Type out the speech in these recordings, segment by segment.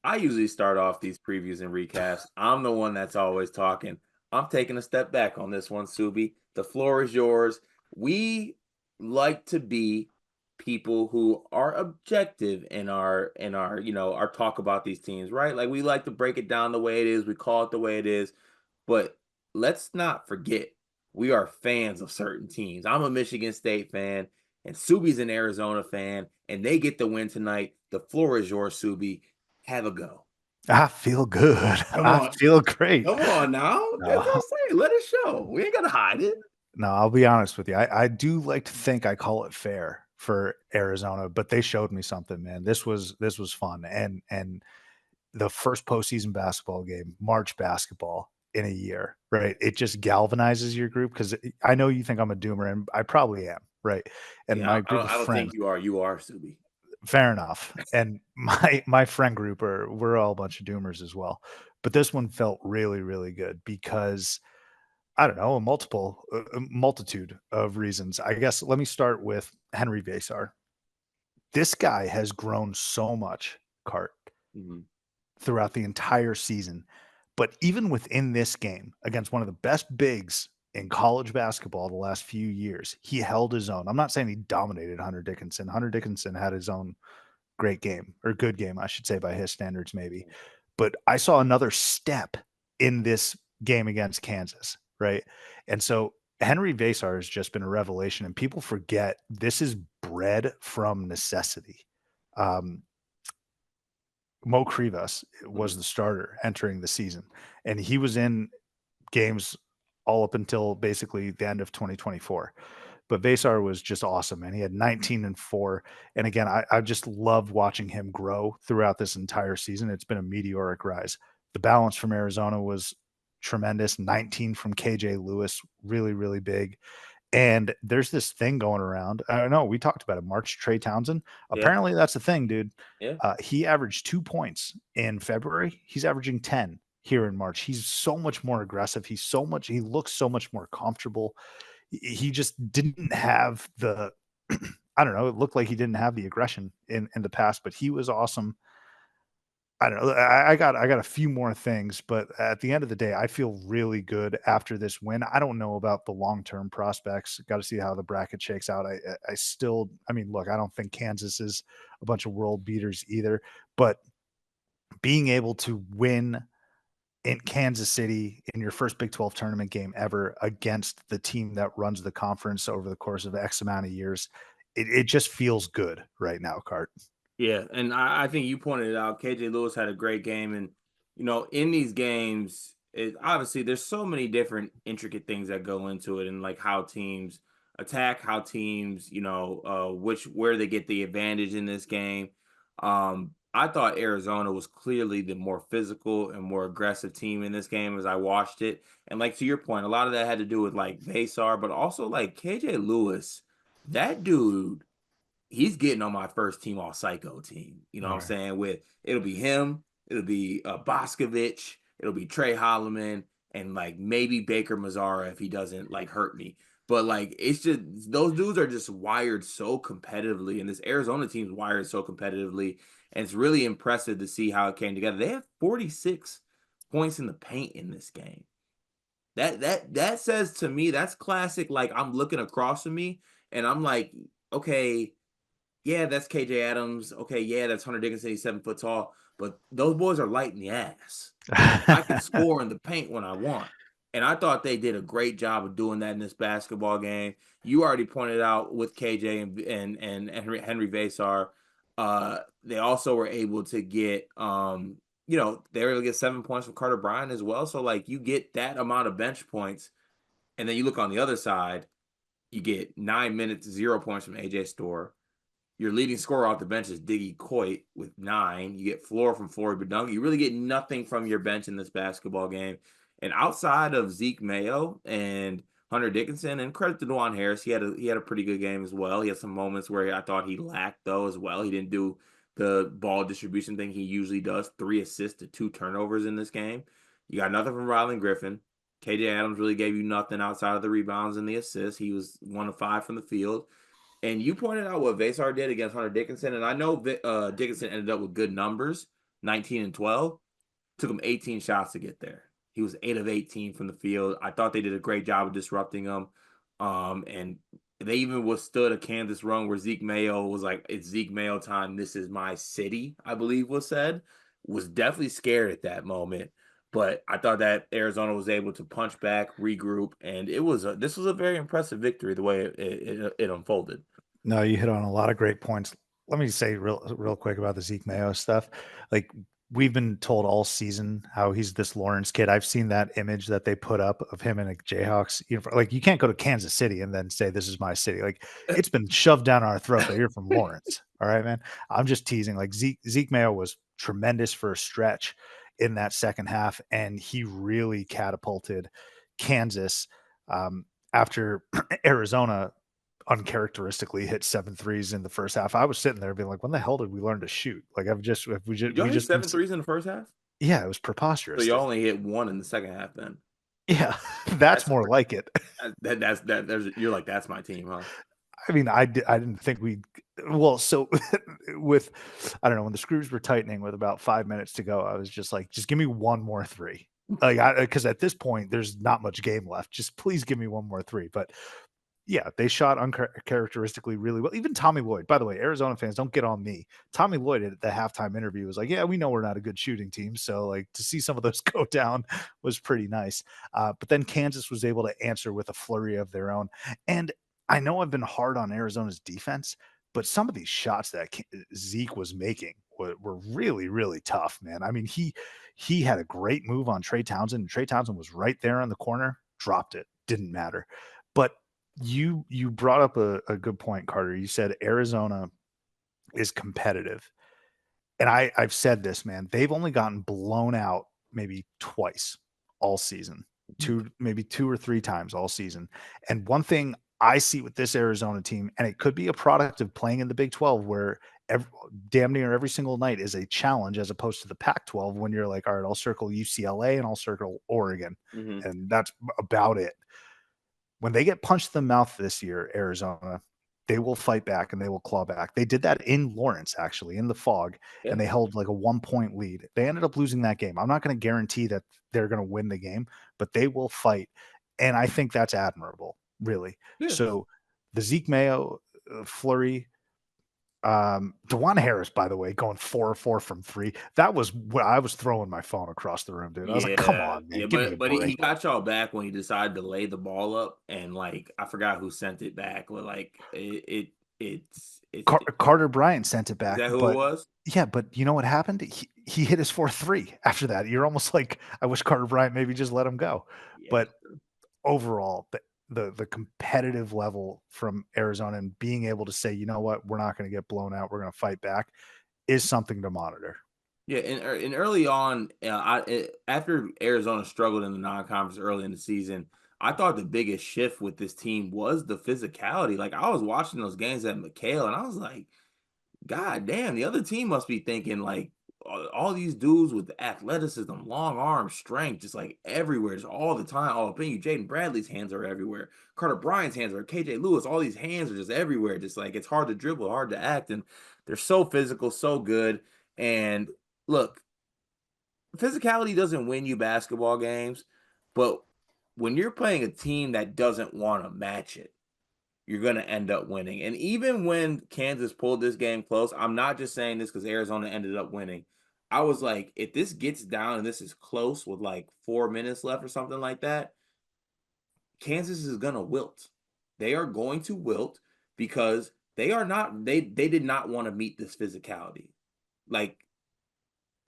I usually start off these previews and recaps. I'm the one that's always talking. I'm taking a step back on this one, Subi. The floor is yours. We like to be people who are objective in our our talk about these teams, right? Like we like to break it down the way it is, we call it the way it is, but let's not forget we are fans of certain teams. I'm a Michigan State fan, and Subi's an Arizona fan, and they get the win tonight. The floor is yours, Subi. Have a go. I feel good. Come I on. feel great. Come on now. That's what No, I'm saying. Let it show. We ain't gotta hide it. no, I'll be honest with you. I do like to think I call it fair for Arizona, but they showed me something, man. This was fun. And the first postseason basketball game, March basketball in a year, right? It just galvanizes your group because I know you think I'm a doomer, and I probably am, right? And Yeah, my I group don't, of I don't think friends, you are. You are, Subi. fair enough. And my friend group we're all a bunch of doomers as well. But this one felt really, really good because I don't know, a multitude of reasons. I guess let me start with Henry Vasar. This guy has grown so much, Cart, Mhm. throughout the entire season. But even within this game against one of the best bigs in college basketball the last few years, he held his own. I'm not saying he dominated Hunter Dickinson. Hunter Dickinson had his own great game or good game, I should say, by his standards, maybe. But I saw another step in this game against Kansas, right? And so Henry Vasar has just been a revelation, and people forget this is bred from necessity. Um, Mo Krivas was Mhm. the starter entering the season, and he was in games all up until basically the end of 2024. But Vasar was just awesome, and he had 19 and 4. And again, I just loved watching him grow throughout this entire season. It's been a meteoric rise. The balance from Arizona was tremendous. 19 from KJ Lewis, really, really big. And there's this thing going around. I don't know. We talked about it. March Trey Townsend. Yeah. Apparently, that's the thing, dude. Yeah. He averaged 2 points in February. He's averaging 10 here in March. He's so much more aggressive. He looks so much more comfortable. He just didn't have the, I don't know. It looked like he didn't have the aggression in the past, but he was awesome. I don't know. I got a few more things, but at the end of the day, I feel really good after this win. I don't know about the long term prospects. Got to see how the bracket shakes out. I still, I mean, look, I don't think Kansas is a bunch of world beaters either, but being able to win in Kansas City in your first Big 12 tournament game ever against the team that runs the conference over the course of X amount of years, it just feels good right now, Cart. Yeah, and I think you pointed it out. KJ Lewis had a great game, and in these games, obviously there's so many different intricate things that go into it, and like how teams attack, how teams, which where they get the advantage in this game. I thought Arizona was clearly the more physical and more aggressive team in this game as I watched it, and like to your point, a lot of that had to do with like Vasar, but also like KJ Lewis. That dude, he's getting on my first team all psycho team. You know All what I'm right. saying? With it'll be him, it'll be Boscovich, it'll be Trey Holloman, and like maybe Baker Mazzara if he doesn't like hurt me. But like it's just those dudes are just wired so competitively, and this Arizona team's wired so competitively, and it's really impressive to see how it came together. They have 46 points in the paint in this game. That says to me that's classic. Like I'm looking across from me, and I'm like, okay, yeah, that's KJ Adams. Okay, yeah, that's Hunter Dickinson. He's 7 foot tall, but those boys are light in the ass. And I can score in the paint when I want. And I thought they did a great job of doing that in this basketball game. You already pointed out with KJ and Henry Vasar, they also were able to get they were able to get 7 points from Carter Bryant as well. So like you get that amount of bench points, and then you look on the other side, you get 9 minutes, 0 points from AJ Store. Your leading scorer off the bench is Diggy Coit with 9. You get floor from Flory Badunga. You really get nothing from your bench in this basketball game. And outside of Zeke Mayo and Hunter Dickinson, and credit to Dwan Harris, he had a pretty good game as well. He had some moments where I thought he lacked though as well. He didn't do the ball distribution thing he usually does. 3 assists to 2 turnovers in this game. You got nothing from Rylan Griffin. KJ Adams really gave you nothing outside of the rebounds and the assists. He was 1 of 5 from the field. And you pointed out what Vasar did against Hunter Dickinson, and I know Dickinson ended up with good numbers, 19 and 12. Took him 18 shots to get there. He was 8 of 18 from the field. I thought they did a great job of disrupting him. And they even withstood a Kansas run where Zeke Mayo was like, it's Zeke Mayo time. This is my city, I believe was said. Was definitely scared at that moment. But I thought that Arizona was able to punch back, regroup, and this was a very impressive victory the way it unfolded. No, you hit on a lot of great points. Let me say real quick about the Zeke Mayo stuff. Like, we've been told all season how he's this Lawrence kid. I've seen that image that they put up of him in a Jayhawks uniform. Like, you can't go to Kansas City and then say this is my city. Like, it's been shoved down our throat that you're from Lawrence. All right, man. I'm just teasing. Like, Zeke Mayo was tremendous for a stretch in that second half, and he really catapulted Kansas after Arizona uncharacteristically hit 7 threes in the first half. I was sitting there being like, when the hell did we learn to shoot? Like, Did y'all we hit just been, 7 threes in the first half? yeah, it was So preposterous. y'all only hit one in the second half then. Yeah, that's That's more like it. you're like, that's my team, huh? I mean, I didn't think well, so with, I don't know, when the screws were tightening with about 5 minutes to go, I was just like, just give me one more three. Like, because at this point, there's not much game left. Just please give me one more three. But yeah, they shot uncharacteristically really well. Even Tommy Lloyd, by the way, Arizona fans, don't get on me. Tommy Lloyd at the halftime interview was like, "Yeah, we know we're not a good shooting team, so like to see some of those go down was pretty nice." But then Kansas was able to answer with a flurry of their own. And I know I've been hard on Arizona's defense, but some of these shots that Zeke was making were really really tough, man. I mean, he had a great move on Trey Townsend. And Trey Townsend was right there in the corner, dropped it, didn't matter. But you brought up a good point, Carter. You said Arizona is competitive. And I've said this, man. They've only gotten blown out maybe twice all season. Maybe two or three times all season. And one thing I see with this Arizona team, and it could be a product of playing in the Big 12 where damn near every single night is a challenge as opposed to the Pac 12 when you're like, all right, I'll circle UCLA and I'll circle Oregon. Mm-hmm. And that's about it. When they get punched in the mouth this year, Arizona, they will fight back and they will claw back. They did that in Lawrence, actually, in the fog, Yeah. and they held like a 1 point lead. They ended up losing that game. I'm not going to guarantee that they're going to win the game, but they will fight. And I think that's admirable, really. Yeah. So the Zeke Mayo flurry, Dewan Harris, by the way, going 4-4 from three. That was what I was throwing my phone across the room, dude. I was like, come Yeah, on, man, yeah, give me a but he break. got y'all back when he decided to lay the ball up, and like I forgot who sent it back, but like it's Carter Bryant sent it is back, that who it but was? yeah, but you know what happened? He hit his 4-3 after that. You're almost like, I wish Carter Bryant maybe just let him go. Yeah, But overall, the competitive level from Arizona and being able to say, you know what, we're not going to get blown out, we're going to fight back, is something to monitor. yeah, and early on, after Arizona struggled in the non-conference early in the season, I thought the biggest shift with this team was the physicality. Like I was watching those games at McHale, and I was like, God damn, the other team must be thinking like all these dudes with athleticism, long arm strength, just like everywhere, just all the time, all up in you. Jaden Bradley's hands are everywhere. Carter Bryant's hands are. KJ Lewis, all these hands are just everywhere. Just like it's hard to dribble, hard to act, and they're so physical, so good. And look, physicality doesn't win you basketball games, but when you're playing a team that doesn't want to match it, you're going to end up winning. And even when Kansas pulled this game close, I'm not just saying this because Arizona ended up winning. I was like, if this gets down and this is close with like 4 minutes left or something like that, Kansas is going to wilt. They are going to wilt because they did not want to meet this physicality. Like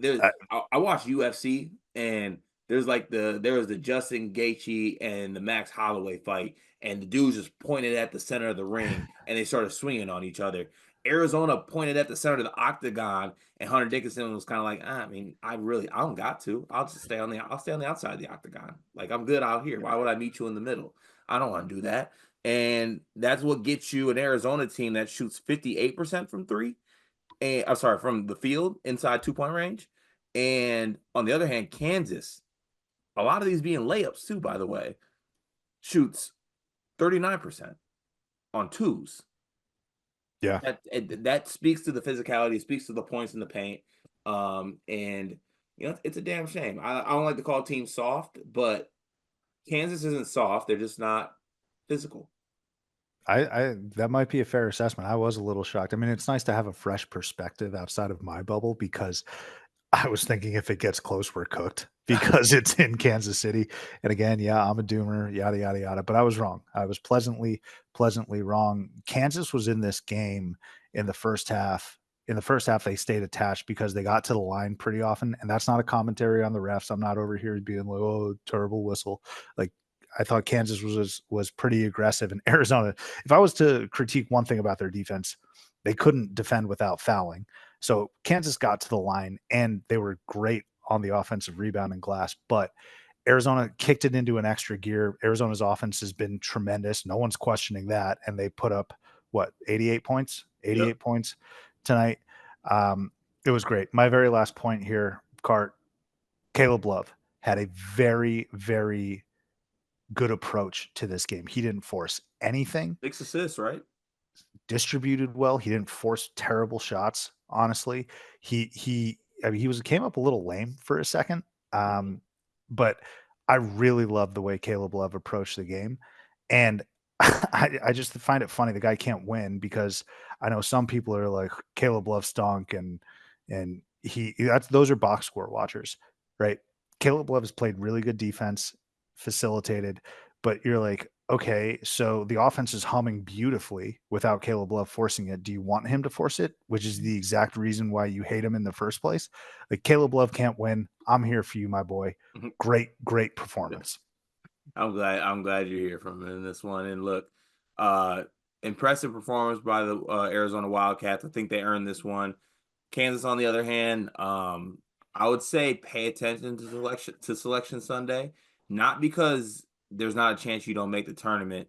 I watched UFC and there was the Justin Gaethje and the Max Holloway fight, and the dudes just pointed at the center of the ring and they started swinging on each other. Arizona pointed at the center of the octagon, and Hunter Dickinson was kind of like, I mean, I don't got to. I'll stay on the outside of the octagon. Like I'm good out here. Why would I meet you in the middle? I don't want to do that. And that's what gets you an Arizona team that shoots 58% from three, and I'm sorry, from the field inside 2 point range. And on the other hand, Kansas, a lot of these being layups too, by the way, shoots 39% on twos. Yeah. That speaks to the physicality, speaks to the points in the paint. And it's a damn shame. I don't like to call teams soft, but Kansas isn't soft. They're just not physical. I that might be a fair assessment. I was a little shocked. I mean, it's nice to have a fresh perspective outside of my bubble because I was thinking if it gets close, we're cooked because it's in Kansas City. And again, yeah, I'm a doomer, yada yada yada. But I was wrong. I was pleasantly wrong. Kansas was in this game in the first half. In the first half, they stayed attached because they got to the line pretty often. And that's not a commentary on the refs. I'm not over here being like, oh, terrible whistle. Like I thought Kansas was pretty aggressive. And Arizona, if I was to critique one thing about their defense, they couldn't defend without fouling. So Kansas got to the line and they were great on the offensive rebound and glass, but Arizona kicked it into an extra gear. Arizona's offense has been tremendous. No one's questioning that. And they put up what, 88 points? 88 Yep. points tonight. It was great. My very last point here, Cart, Caleb Love had a very, very good approach to this game. He didn't force anything, 6 assists, right? distributed well. He didn't force terrible shots. Honestly, I mean, came up a little lame for a second, Mhm. but I really love the way Caleb Love approached the game, and I just find it funny the guy can't win because I know some people are like Caleb Love stunk and that's those are box score watchers, right? Caleb Love has played really good defense, facilitated, but you're like, okay, so the offense is humming beautifully without Caleb Love forcing it. Do you want him to force it? Which is the exact reason why you hate him in the first place. Like Caleb Love can't win. I'm here for you, my boy. Mhm. Great performance. I'm glad you're here from in this one. And look, uh, impressive performance by the Arizona Wildcats. I think they earned this one. Kansas, on the other hand, I would say pay attention to Selection Sunday, not because there's not a chance you don't make the tournament,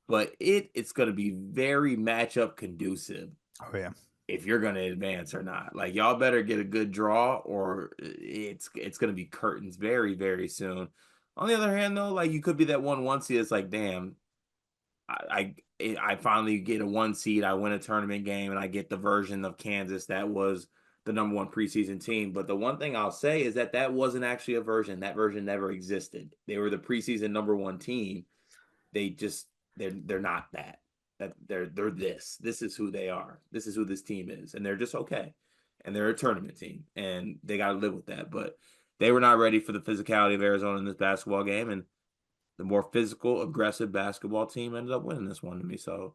but it's going to be very matchup conducive Oh yeah. if you're going to advance or not. Like y'all better get a good draw, or it's going to be curtains very very soon. On the other hand, though, like you could be that 1-1 seed. It's like, damn, I finally get a 1 seed. I win a tournament game, and I get the version of Kansas that was the number one preseason team. But the one thing I'll say is that wasn't actually a version. That version never existed. They were the preseason number one team. They just they're not that. That they're this. This is who they are. This is who this team is, and they're just okay. And they're a tournament team, and they got to live with that. But they were not ready for the physicality of Arizona in this basketball game, and the more physical, aggressive basketball team ended up winning this one to me. So,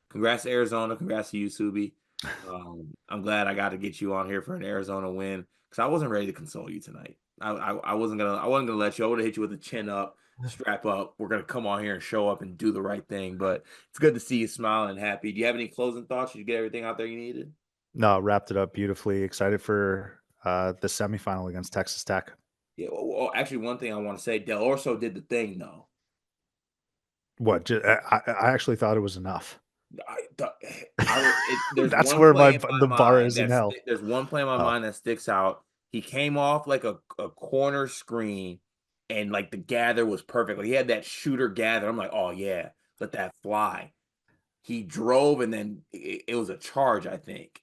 congrats to Arizona. Congrats to you, Subi. I'm glad I got to get you on here for an Arizona win because I wasn't ready to console you tonight. I wasn't gonna let you. I would have hit you with a chin up, strap up. We're gonna come on here and show up and do the right thing. But it's good to see you smiling and happy. Do you have any closing thoughts? Did you get everything out there you needed? No, wrapped it up beautifully. Excited for the semifinal against Texas Tech. Yeah. Well, actually, one thing I want to say, Del Orso did the thing though. What? I actually thought it was enough. There's That's one where play in the my bar mind is in hell. there's one play in my Oh, mind that sticks out. He came off like a corner screen, and like the gather was perfect. Like he had that shooter gather. I'm like, oh yeah, let that fly. He drove, and then it was a charge, I think,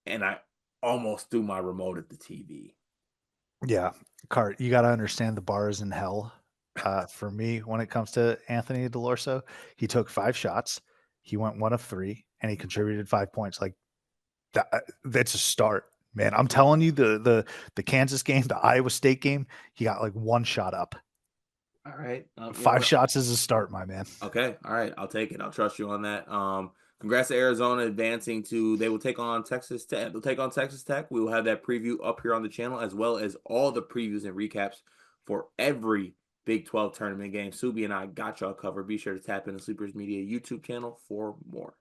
and I almost threw my remote at the TV. yeah, Cart, you gotta understand the bar is in hell. For me, when it comes to Anthony Delorso, he took 5 shots, he went 1 of 3, and he contributed 5 points. Like, that's a start, man. I'm telling you, the Kansas game, the Iowa State game, he got, like, 1 shot up. All right, you know 5 what? shots is a start, my man. Okay, all right, I'll take it. I'll trust you on that. Congrats to Arizona advancing to they will take on Texas Tech. They'll take on Texas Tech. We will have that preview up here on the channel as well as all the previews and recaps for every Big 12 tournament game. Subi and I got y'all covered. Be sure to tap in the Sleepers Media YouTube channel for more.